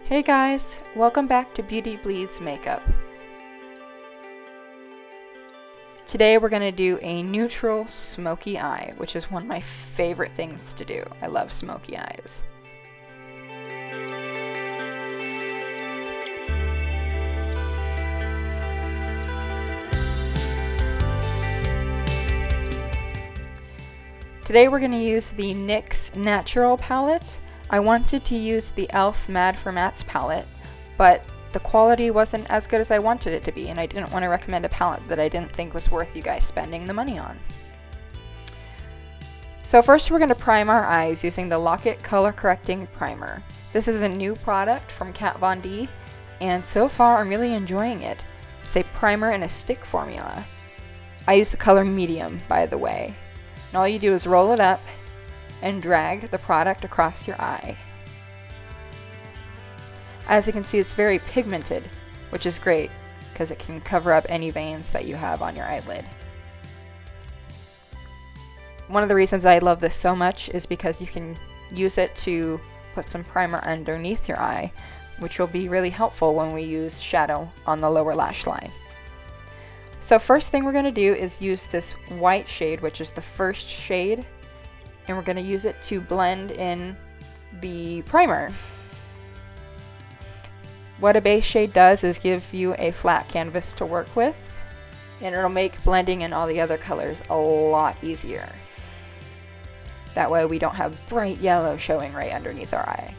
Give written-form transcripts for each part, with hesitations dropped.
Hey guys, welcome back to Beauty Bleeds Makeup. Today we're going to do a neutral smoky eye, which is one of my favorite things to do. I love smoky eyes. Today we're going to use the NYX Natural palette. I wanted to use the e.l.f. Mad for Mattes palette, but the quality wasn't as good as I wanted it to be, and I didn't want to recommend a palette that I didn't think was worth you guys spending the money on. So first we're going to prime our eyes using the Lock-It Color Correcting Primer. This is a new product from Kat Von D, and so far I'm really enjoying it. It's a primer in a stick formula. I use the color medium, by the way. And all you do is roll it up and drag the product across your eye. As you can see, it's very pigmented, which is great because it can cover up any veins that you have on your eyelid. One of the reasons I love this so much is because you can use it to put some primer underneath your eye, which will be really helpful when we use shadow on the lower lash line. So first thing we're going to do is use this white shade, which is the first shade, and we're going to use it to blend in the primer. What a base shade does is give you a flat canvas to work with, and it'll make blending in all the other colors a lot easier. That way we don't have bright yellow showing right underneath our eye.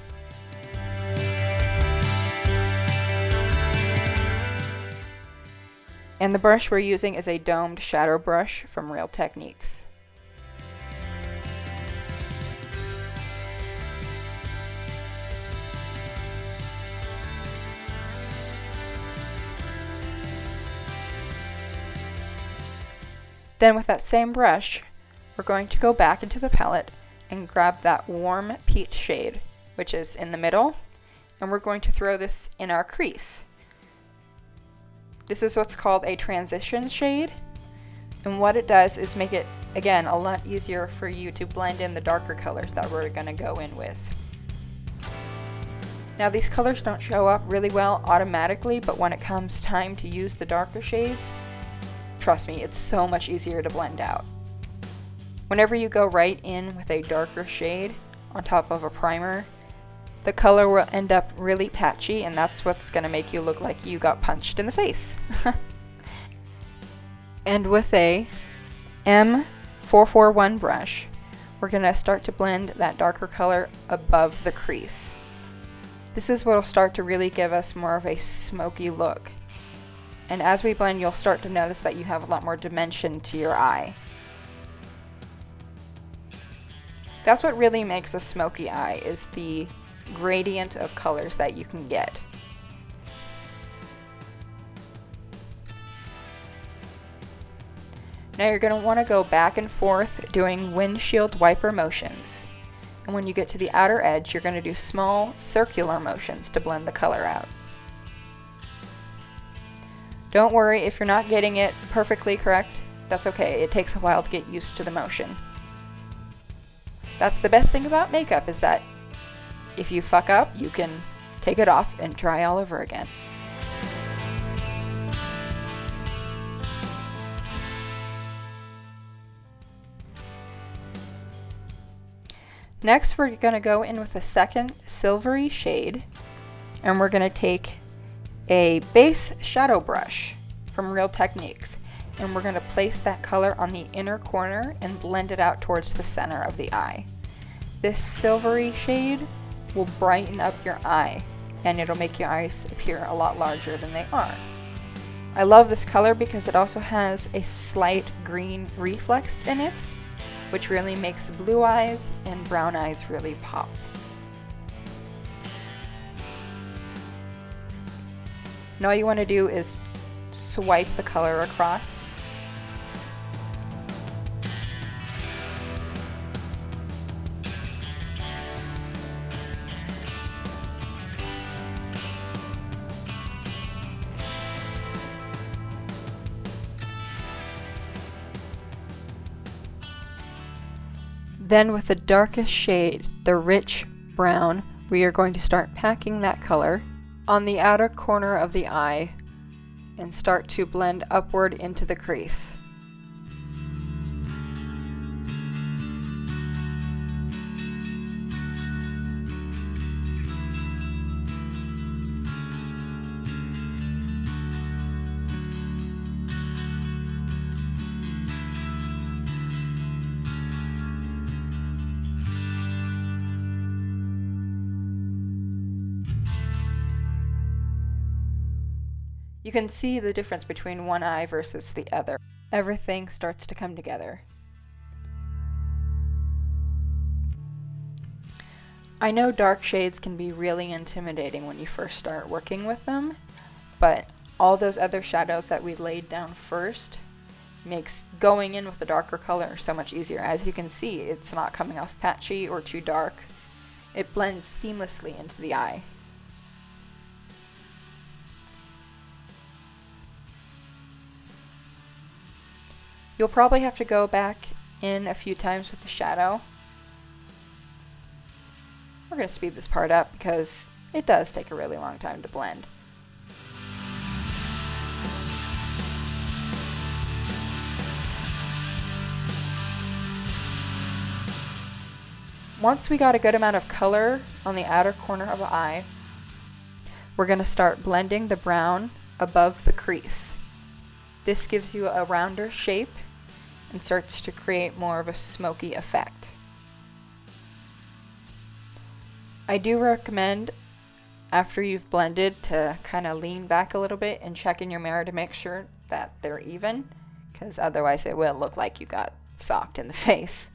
And the brush we're using is a domed shadow brush from Real Techniques. Then with that same brush, we're going to go back into the palette and grab that warm peach shade, which is in the middle, and we're going to throw this in our crease. This is what's called a transition shade, and what it does is make it, again, a lot easier for you to blend in the darker colors that we're going to go in with. Now these colors don't show up really well automatically, but when it comes time to use the darker shades, trust me, it's so much easier to blend out. Whenever you go right in with a darker shade on top of a primer, the color will end up really patchy, and that's what's going to make you look like you got punched in the face. And with a M441 brush, we're going to start to blend that darker color above the crease. This is what will start to really give us more of a smoky look. And as we blend, you'll start to notice that you have a lot more dimension to your eye. That's what really makes a smoky eye, is the gradient of colors that you can get. Now you're going to want to go back and forth doing windshield wiper motions. And when you get to the outer edge, you're going to do small circular motions to blend the color out. Don't worry if you're not getting it perfectly correct, that's okay. It takes a while to get used to the motion. That's the best thing about makeup, is that if you fuck up, you can take it off and try all over again. Next, we're going to go in with a second silvery shade, and we're going to take a base shadow brush from Real Techniques, and we're going to place that color on the inner corner and blend it out towards the center of the eye. This silvery shade will brighten up your eye, and it'll make your eyes appear a lot larger than they are. I love this color because it also has a slight green reflex in it, which really makes blue eyes and brown eyes really pop. And all you want to do is swipe the color across. Then with the darkest shade, the rich brown, We are going to start packing that color on the outer corner of the eye and start to blend upward into the crease. You can see the difference between one eye versus the other. Everything starts to come together. I know dark shades can be really intimidating when you first start working with them, but all those other shadows that we laid down first makes going in with a darker color so much easier. As you can see, it's not coming off patchy or too dark. It blends seamlessly into the eye. You'll probably have to go back in a few times with the shadow. We're going to speed this part up because it does take a really long time to blend. Once we got a good amount of color on the outer corner of the eye, we're going to start blending the brown above the crease. This gives you a rounder shape and starts to create more of a smoky effect. I do recommend, after you've blended, to kind of lean back a little bit and check in your mirror to make sure that they're even, because otherwise it will look like you got socked in the face.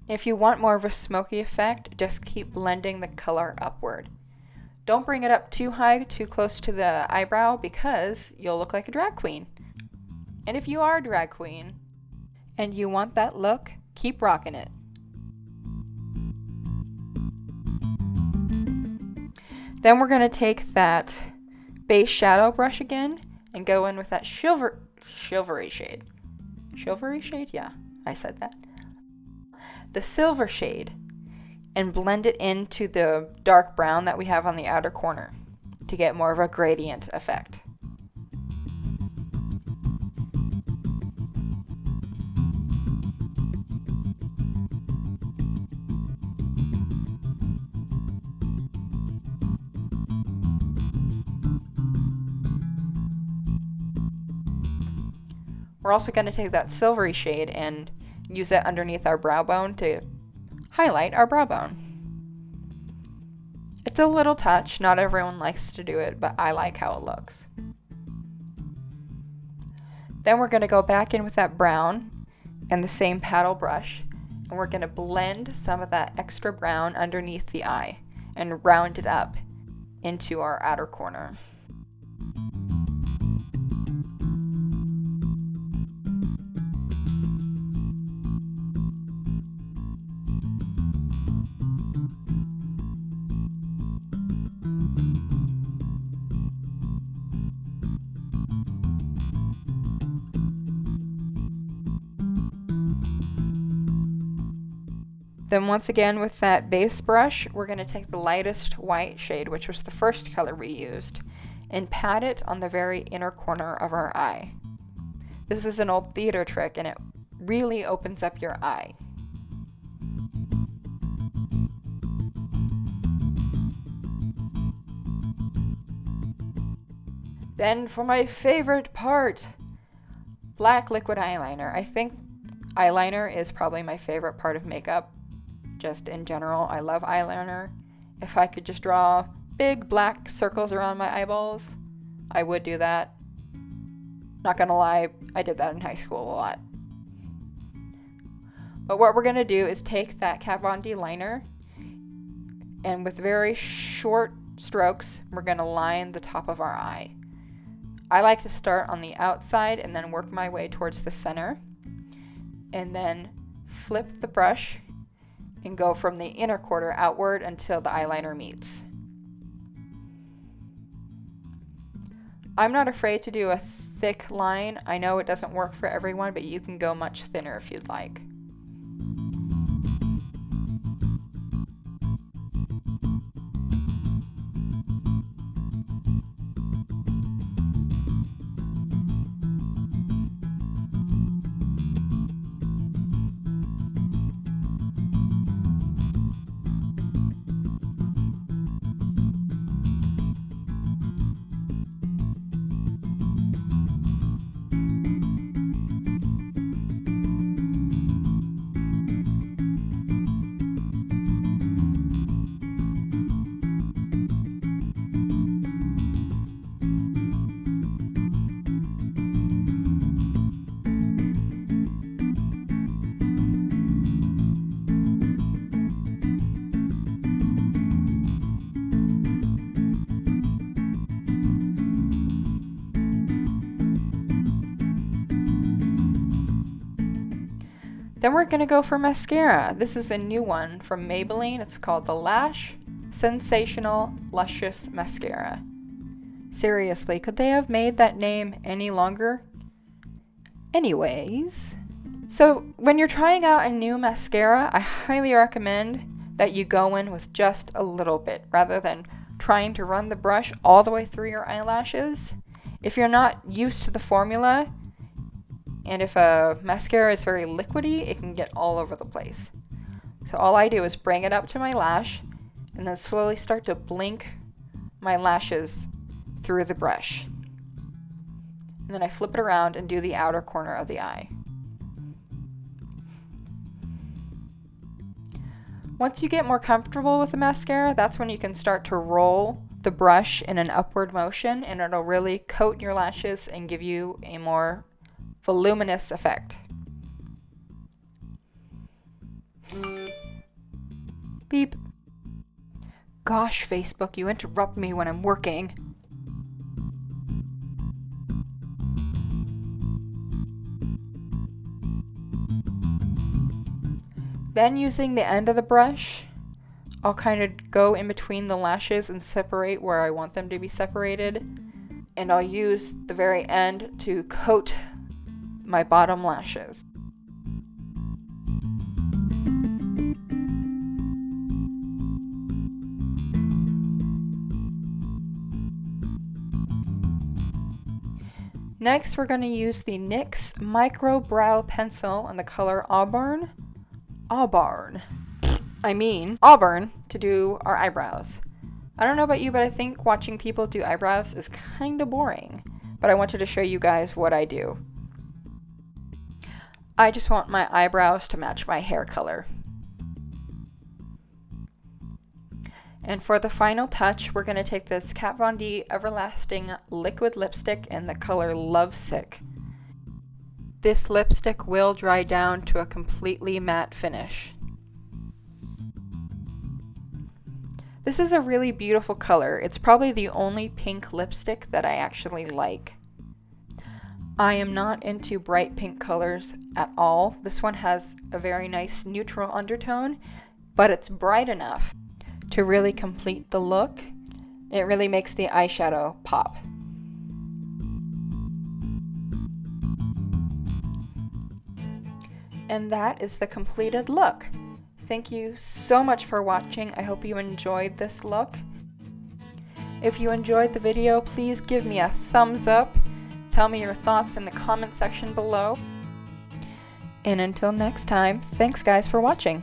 If you want more of a smoky effect, just keep blending the color upward. Don't bring it up too high, too close to the eyebrow, because you'll look like a drag queen. And if you are a drag queen and you want that look, keep rocking it. Then we're going to take that base shadow brush again and go in with that silvery shade. Silvery shade? Yeah, I said that. The silver shade, and blend it into the dark brown that we have on the outer corner to get more of a gradient effect. We're also going to take that silvery shade and use it underneath our brow bone to highlight our brow bone. It's a little touch, not everyone likes to do it, but I like how it looks. Then we're going to go back in with that brown and the same paddle brush, and we're going to blend some of that extra brown underneath the eye and round it up into our outer corner. Then once again with that base brush, we're going to take the lightest white shade, which was the first color we used, and pat it on the very inner corner of our eye. This is an old theater trick and it really opens up your eye. Then for my favorite part, black liquid eyeliner. I think eyeliner is probably my favorite part of makeup. Just in general, I love eyeliner. If I could just draw big black circles around my eyeballs, I would do that. Not gonna lie, I did that in high school a lot. But what we're gonna do is take that Kat Von D liner, and with very short strokes, we're gonna line the top of our eye. I like to start on the outside and then work my way towards the center, and then flip the brush and go from the inner quarter outward until the eyeliner meets. I'm not afraid to do a thick line. I know it doesn't work for everyone, but you can go much thinner if you'd like. Then we're going to go for mascara. This is a new one from Maybelline. It's called the Lash Sensational Luscious Mascara. Seriously, could they have made that name any longer? Anyways, so when you're trying out a new mascara, I highly recommend that you go in with just a little bit rather than trying to run the brush all the way through your eyelashes. If you're not used to the formula, and if a mascara is very liquidy, it can get all over the place. So all I do is bring it up to my lash and then slowly start to blink my lashes through the brush. And then I flip it around and do the outer corner of the eye. Once you get more comfortable with the mascara, that's when you can start to roll the brush in an upward motion, and it'll really coat your lashes and give you a more voluminous effect. Beep. Gosh, Facebook, you interrupt me when I'm working. Then using the end of the brush, I'll kind of go in between the lashes and separate where I want them to be separated. And I'll use the very end to coat my bottom lashes. Next, we're going to use the NYX Micro Brow Pencil in the color Auburn to do our eyebrows. I don't know about you, but I think watching people do eyebrows is kind of boring. But I wanted to show you guys what I do. I just want my eyebrows to match my hair color. And for the final touch, we're going to take this Kat Von D Everlasting Liquid Lipstick in the color Lovesick. This lipstick will dry down to a completely matte finish. This is a really beautiful color. It's probably the only pink lipstick that I actually like. I am not into bright pink colors at all. This one has a very nice neutral undertone, but it's bright enough to really complete the look. It really makes the eyeshadow pop. And that is the completed look. Thank you so much for watching. I hope you enjoyed this look. If you enjoyed the video, please give me a thumbs up. Tell me your thoughts in the comment section below. And until next time, thanks guys for watching.